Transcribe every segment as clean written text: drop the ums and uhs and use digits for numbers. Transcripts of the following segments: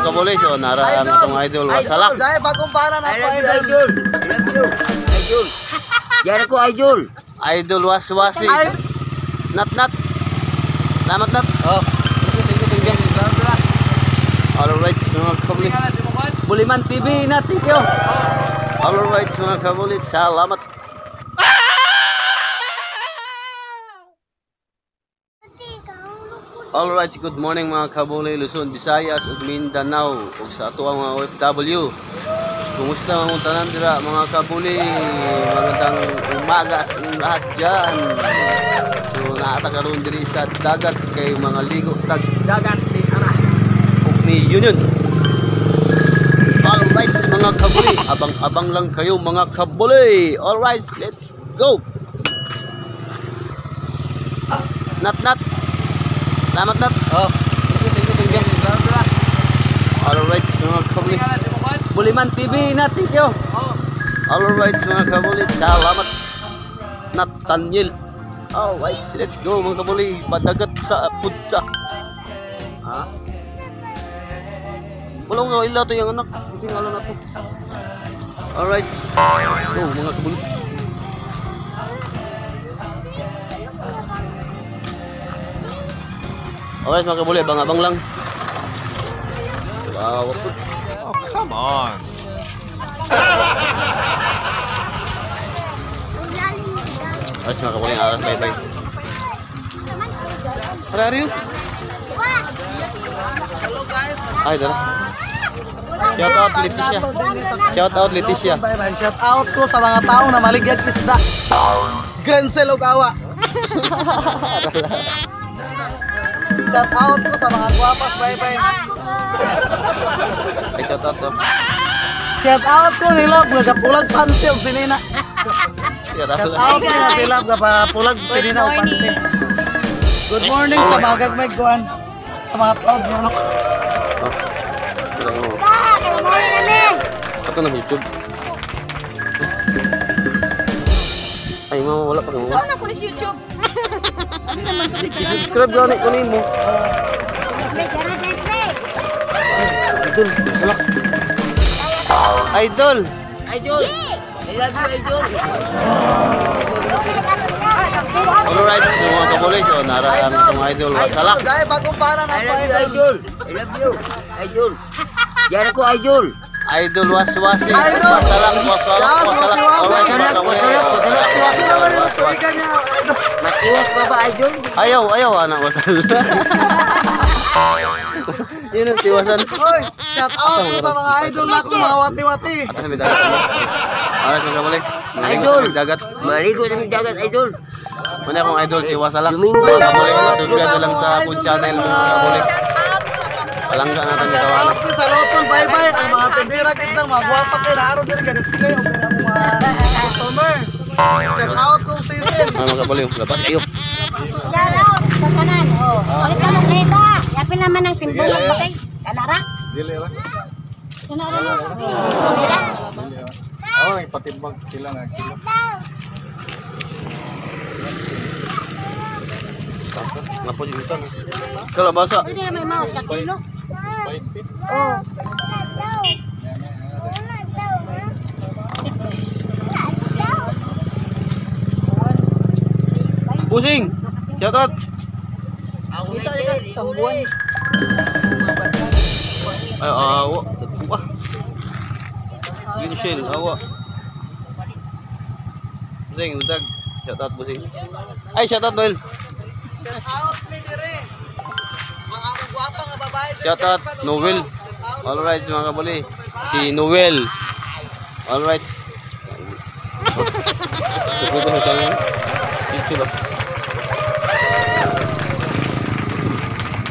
kabulis, so naraan itong idol wasalak. Dahil pagkumpara na po idol. Idol. I love you. Idol. Yan ako idol. Idol waswasi. Nat. Salamat nat. Oh. Thank you. Alright, mga kabulis. Buliman TV na, thank you. Alright, mga kabulis. Salamat. Alright, good morning mga kabuli, Luzon, Visayas, ug Mindanao, ug sa ato ang mga OFW. Kumusta mga tanan dira mga kabuli? Magandang umaga sa inyong lahat dyan. So naata karon diri sa dagat kay mga ligo tag dagat ni ara ug ni Union. Alright mga kabuli, abang-abang lang kayo mga kabuli. Alright, let's go. Nat. Salamat nat. Oh. Thank you. Alright, mga kabuli. Buliman TV na, thank you. Alright, mga kabuli. Salamat. Nathaniel. Alright, let's go mga kabuli. Padagat sa punta. Ha? Walang nga ila to yung anak. Hindi nga lang na to. Alright, let's go mga kabuli. Alright mga kabuli, abang-abang lang. Wow. Oh, come on. Alright mga kabuli, bye-bye. Where are you? Ay, dala. Shout out Leticia. Shout out Leticia. Bye-bye. Shout out ko sa mga taong na maligyag isda. Gransel o kawa. Shout out ko sa mga guwapas. Bye-bye. Ay, shout out to. Shout out ko nila. Gagapulag panty o sinina. Shout Shout out ko nila. Gagapulag sinina o panty. Good morning sa mga gagmay kuhan. Sa mga proud nyo. Ito na YouTube. Ay, mama, wala pa kayo. Saan ako sa YouTube? I-subscribe gani ko nimo. Idol, salak. Idol. Idol. I love you idol. Alright, so mga kabuli, so naraan itong idol wasalak. Dahil pagkumpara na I po love you idol. idol. I love you. Idol. Yan ako idol. Idol waswasi. Idol. Wasalak. Alright, mga kabuli. Hindi naman yung suigan niya. Matiwas pa ba idol? Ayaw, anak wasal. Yun ang tiwasan. Hoy, shout out ko sa mga idol na kung mga wati-wati. At may dagat. Alright, mga kabuli. Idol. Dagat. Maligo sa may dagat idol. Muna akong idol si Wasalak. Domingo. Mga kabuli, subscribe lang sa food channel mga kabuli. Palangga natin yung tawanan. Shout out sa Loton, bye-bye. Ang mga tindera kitang mga guwapa kayo. Naaro din ka display. O kaya mga customer. Shout out kong season. Mga kabuli, labas kayo. Shoutout sa kanan. Oh. Ulit ka ng leda. Yapin naman ng timbulok ba kay? Kanara? Kanara na. Kanara? Oh, ipatimbang sila na kilo. Ngapo yung itan. Kalabasa. Pwede na may mouse ka kilo. 5 feet. Oh. Pusing. Shout out. Kita ka sambuan. Ay, awa. Wah. Yun shell, awa. Pusing, udag. Shout out Pusing. Ay, shout out Noel. Shout out me dire. Mga guwapa nga babae. Shout out Noel. Alright, mga kabuli. Si Noel. Alright. Subscribe sa channel. YouTube ba?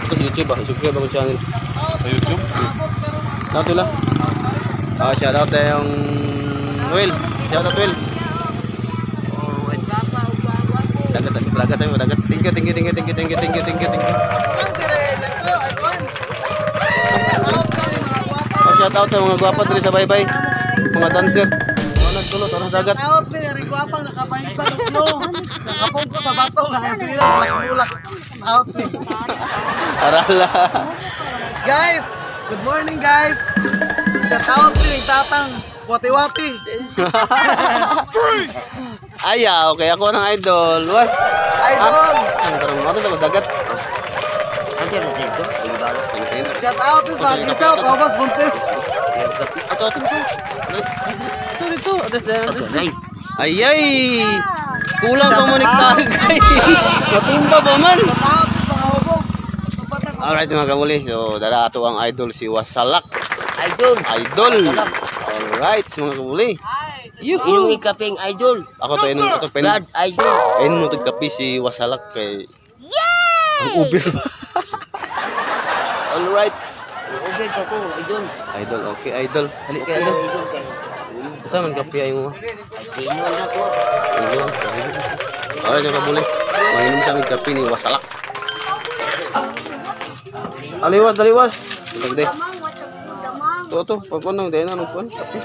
Ito sa YouTube ba? Subscribe ako channel. Sa YouTube? Shout out lang. Shout out yung Noel. Shout out Noel. Dagat tayo, dagat. Thank you. Ang dire, dito, icon. Shout out kayo mga guwapa. Shout out sa mga gwapa diri sa bye-bye. Mga dancer. Tanang tulot, tanang dagat. Shout out me, rin guwapang nakapahin pa ng flow. Nakapong ko sa bato, nga sila, bulak-bulak. Shout out me. Arala. Guys, Good morning guys. Shout out din tatang wati-wati. Ay, okay ako ng idol. Was. Idol. Ang tarong mo sa dagat. Nanti ada dito. Ini balas. Shout out din sa isaw, Kabas Buntis. Ato. Ito. Oke, naik. Ay. Kulang pa mo ni Tagay. Natumba pa man. Shout out din sa Kaubog. Alright mga kamuli. So, dara ato ang idol si Wasalak. Idol. Alright mga kamuli. Inom ni kaping idol. Ako to inom to pen. Blood idol. Inom mo to kape si Wasalak kay ang Uber. Alright. Okay sa ko, idol. Idol, okay idol. Hali kay idol. Idol kay. Asa man kape ay mo? Inom na ko. Idol. Alright mga kamuli. Mainom sa aming kape ni Wasalak. Daliwas. Dagde. To, pag kunong dahil na nung kuwan, kape.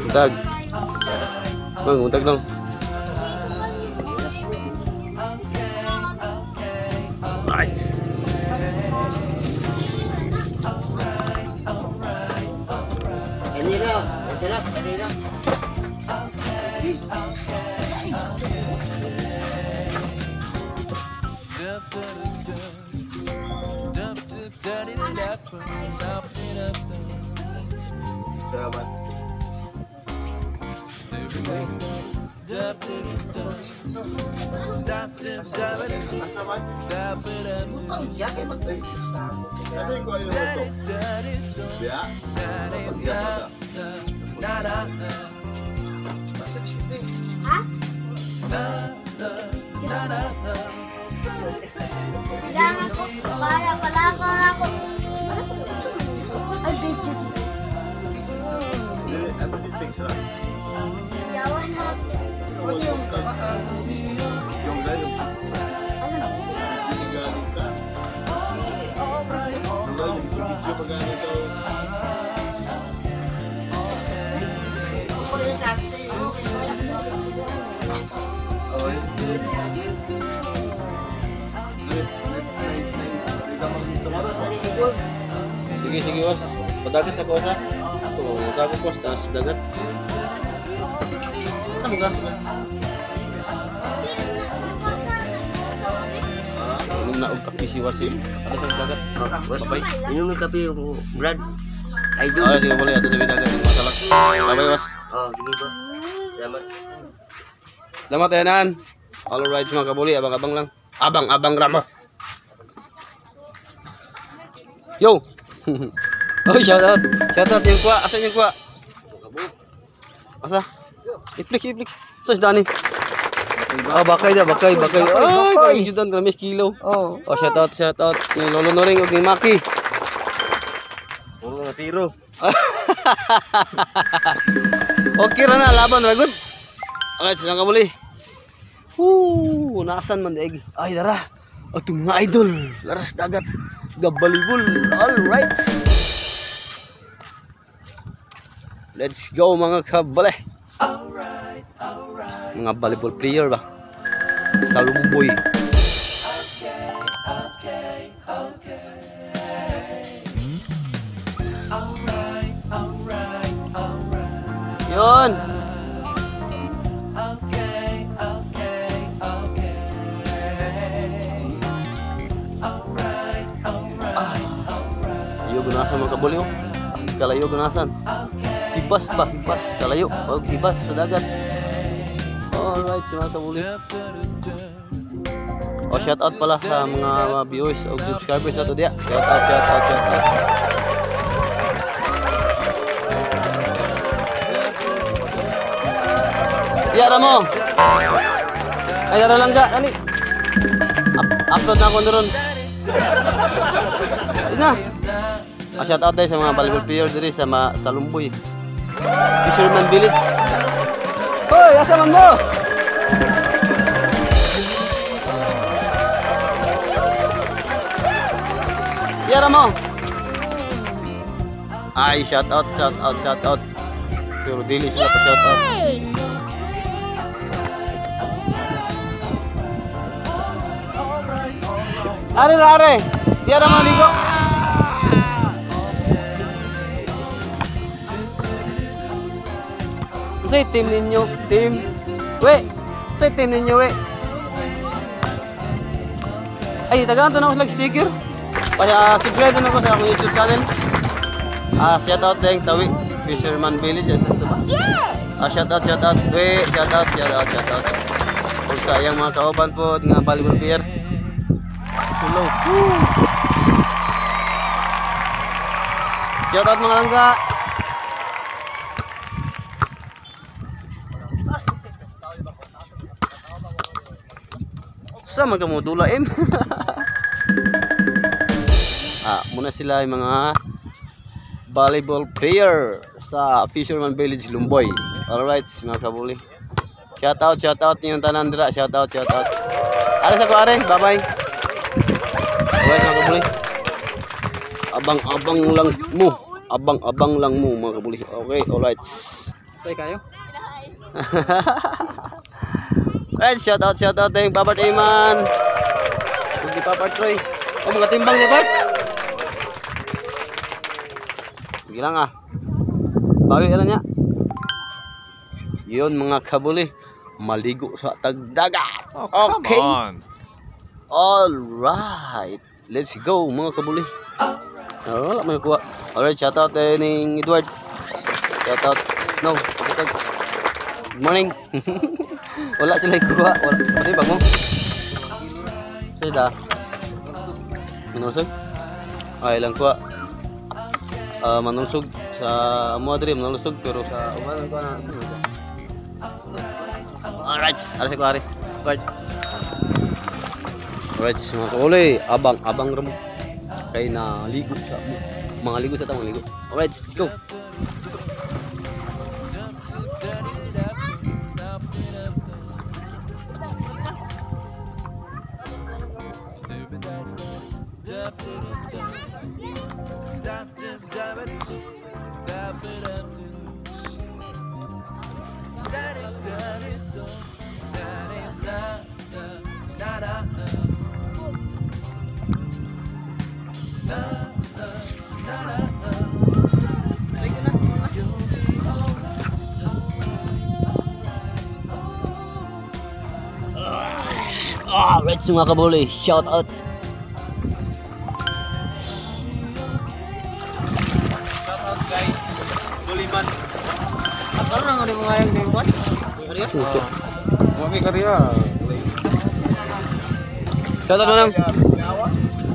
Untag. Untag lang. Nice. Kanira, salap, kanira. Salamat. Kailangan ko, pala ako. Ay, bitch. Yawan ako. Sige was. Padagat sa kosa. Ito, sago ko sa dagat. Ano ka? Inom na og kape si Wasim. Ano sa dagat? Bos, Babay. inom ni kape blood idol. Ah, sige boleh ato sa dagat ng masalah. Babay was. Oh, sige bos. Salamat. Selamat ya Nan. All right mga kabuli, abang-abang lang. Abang Rama. Yo. Oh, shout out yung kuha. Asan yung kuha? Asa? Iplik. Sus Dani. Oh, bakay. Ay, kay judan gramis kilo. Oh, shout out ni Lolo Noring ug ni Maki. Puro na zero. Okay ra na laban ra good. Alright, sila kabuli. Nasan man daig. Ay dara. Ato mga idol, laras dagat. Gabalibol. All right. Let's go mga kabale. Mga volleyball player ba? Salumboy. Yun. Iyo gunasan mga kabuli oh. Kalayo gunasan. Hibas kalayo. Hibas sa dagat. Alright, si mga kabuli. Shout out pala sa mga viewers o subscribers na to dia. Shout out. Yara mo. Ay, yara lang ga. Dali. Upload na ako doon. Ayun na. Shout out tayo sa mga volleyball player diri sa Salumboy. Fisherman Village. Hoy, asa man mo? Yara mo. Ay, shout out. Pero dili sila pa shout out. Are na are. Di ada maligo. Say team ninyo, team. We. Say team ninyo, we. Ay, tagaan to na ako sticker. Kaya subscribe na ako sa akong YouTube channel. Shout out ding Tawi Fisherman Village ito ba? Yeah. Shout out. We, shout out. Kung sayang mga kauban po nga volleyball player. Hello. Shout out mga langga. Sama kamu dula em. Muna sila yung mga volleyball player sa Fisherman Village Lumboy. Alright, mga kabuli. Shout out niyong tanan dira. Shout out. Ara sa ko are, bye-bye. Alright, mga kabuli. Abang-abang lang mo mga kabuli. Okay, alright. Tay kayo? Alright, shout out tayong Papa Ayman. Hindi Papa Troy. Mga timbang di ba? Sige lang bawi na niya. Yun mga kabuli, maligo sa tagdagat. Okay. Alright, let's go mga kabuli. Wala may kuha. Alright, shout out ni Edward. Shout out. No, good morning. Wala sila kuha. Pati bag mo. Sila. Manusog? Ay lang kuha. Manusog sa amo diri manusog pero sa uban ko na. Alright, alas ko ari. Alright, mga kauli, abang ram. Kay na ligo sa mga ligo sa tamang ligo. Alright, let's go. Alright, mga kabuli, shout out. Guys, Buliman. Ako na nga rin mga yung dingkot. Mami kariya. Shout out na lang.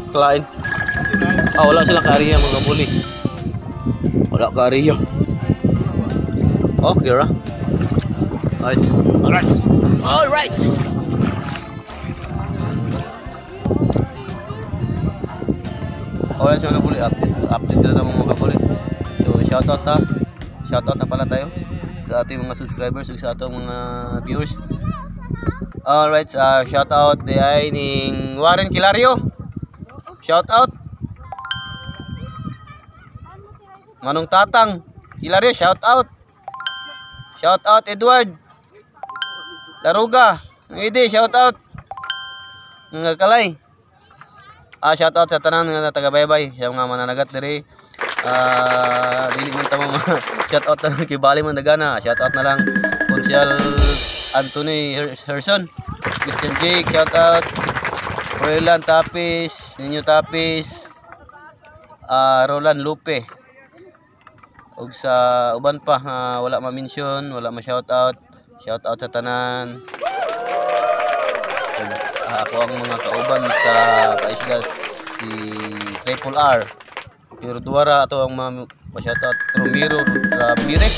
Kalain. Wala sila kariya mga kabuli. Wala kariya. Oh, kira. Alright. Alright mga kabuli, update na mga kabuli. So shoutout na pala tayo sa ating mga subscribers ug sa atong mga viewers. Alright, shoutout di ay ning Warren Kilario. Shoutout. Manong Tatang Kilario, shoutout. Shoutout Edward Laruga, Edi, shoutout. Nga kalay. Shoutout sa tanan nga taga-baybay, sa mga mananagat diri. Dili man tamo shoutout na kay Bali man dagana. Shoutout na lang Konsyal Anthony Herson, Christian Jake, shoutout. Roland Tapis, Ninyo Tapis, Roland Lupe. Ug sa uban pa wala ma-mention, wala ma-shoutout. Shoutout sa tanan. Ako ang mga kauban sa Kaisgas si Triple R, Puro Duara, ato ang mga shoutout Romero Ramirez,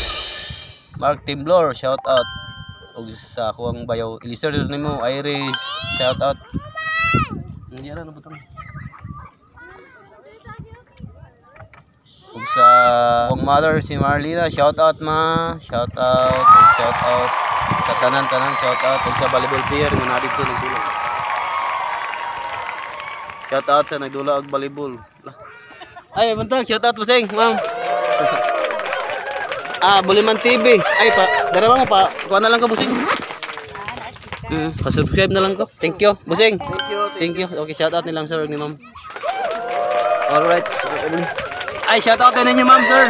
Mark Timblor, shoutout. Og sa ako ang bayaw Elister nimo Iris, shoutout. Hindi ra nabutang. Og sa akong mother si Marlina, shoutout ma, shoutout sa tanan shoutout. Og sa volleyball player nga nadito nagdula. Shoutout sa nagdula og volleyball. Ay, bantag, shoutout po sing, ma'am. Buliman TV. Ay, darawa nga pa. Kuha na lang ka, busing. Pa-subscribe na lang ko. Thank you, busing. Thank you. Thank you. Okay, shout out nilang sir ni ma'am. Alright. Ay, shout out din ninyo ma'am sir.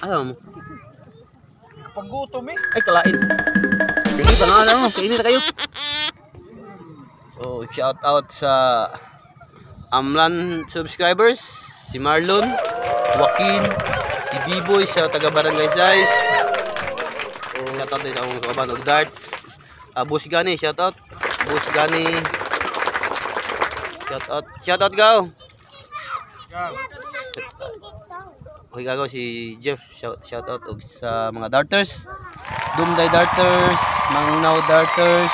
Ano mo? Paggutom eh. Ay, kalain. Sige, pangalan mo. Kainin na kayo. So, shout out sa Amlan subscribers. Si Marlon, Joaquin, si B-Boy sa taga Barangay Size. So, shout out din sa akong kaban og darts. Boss Gani, shout out. Boss Gani. Shout out. Shout out gaw. Okay, gagaw si Jeff. Shout out og sa mga darters. Dumday darters, Mangnaw darters,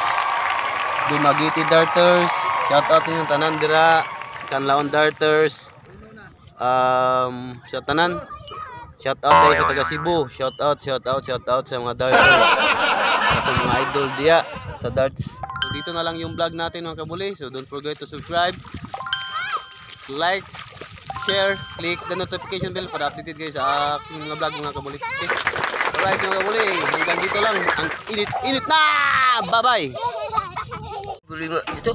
Dumagiti darters. Shout out ninyo tanan dira. Kanlaon darters. Shout tanan. Shout out dai sa taga Cebu. Shout out sa mga darters. Atong mga idol diya sa darts. So, dito na lang yung vlog natin mga kabuli. So don't forget to subscribe, like, share, click the notification bell para updated kayo sa aking mga vlog mga kabuli. Okay? Alright mga kabuli, hanggang dito lang ang init na! Bye bye! Guling dito.